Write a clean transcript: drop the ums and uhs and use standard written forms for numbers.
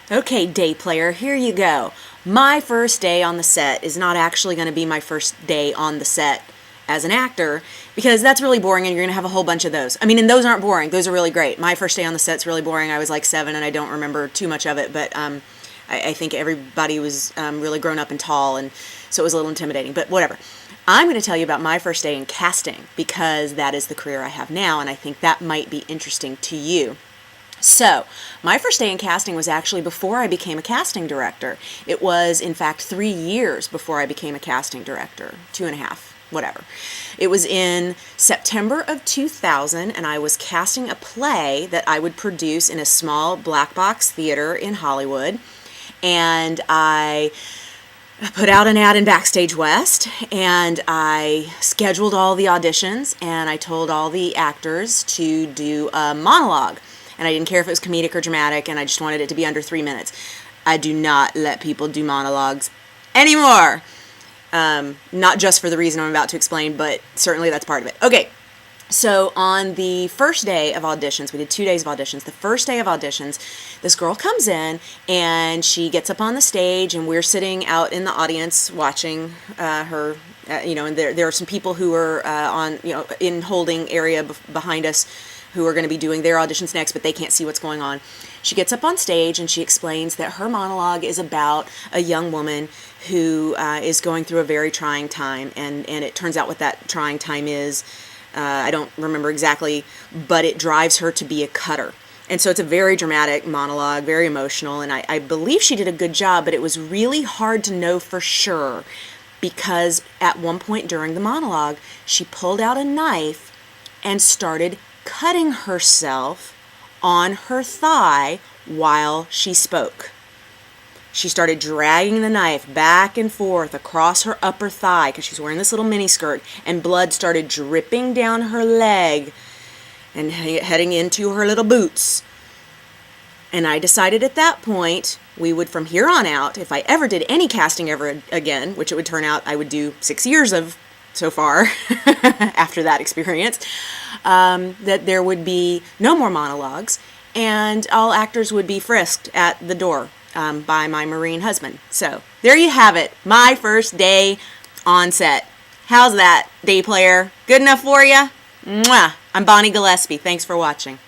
Okay, day player, here you go. My first day on the set is not actually going to be my first day on the set as an actor, because that's really boring and you're going to have a whole bunch of those. I mean, and those aren't boring. Those are really great. My first day on the set's really boring. I was like 7 and I don't remember too much of it, but I think everybody was really grown up and tall, and so it was a little intimidating, but whatever. I'm going to tell you about my first day in casting, because that is the career I have now, and I think that might be interesting to you. So, my first day in casting was actually before I became a casting director. It was, in fact, 3 years before I became a casting director. 2.5, whatever. It was in September of 2000, and I was casting a play that I would produce in a small black box theater in Hollywood. And I put out an ad in Backstage West, and I scheduled all the auditions, and I told all the actors to do a monologue. And I didn't care if it was comedic or dramatic, and I just wanted it to be under 3 minutes. I do not let people do monologues anymore. Not just for the reason I'm about to explain, but certainly that's part of it. Okay, so on the first day of auditions, we did 2 days of auditions. The first day of auditions, this girl comes in, and she gets up on the stage, and we're sitting out in the audience watching her. And there are some people who are in holding area behind us, who are going to be doing their auditions next, but they can't see what's going on. She gets up on stage and she explains that her monologue is about a young woman who is going through a very trying time, and it turns out what that trying time is. I don't remember exactly, but it drives her to be a cutter. And so it's a very dramatic monologue, very emotional, and I believe she did a good job, but it was really hard to know for sure, because at one point during the monologue, she pulled out a knife and started cutting herself on her thigh while she spoke. She started dragging the knife back and forth across her upper thigh, because she's wearing this little mini skirt, and blood started dripping down her leg and heading into her little boots. And I decided at that point we would, from here on out, if I ever did any casting ever again, which it would turn out I would do 6 years of so far after that experience, that there would be no more monologues, and all actors would be frisked at the door by my Marine husband. So there you have it, my first day on set. How's that, day player? Good enough for you? Mwah! I'm Bonnie Gillespie. Thanks for watching.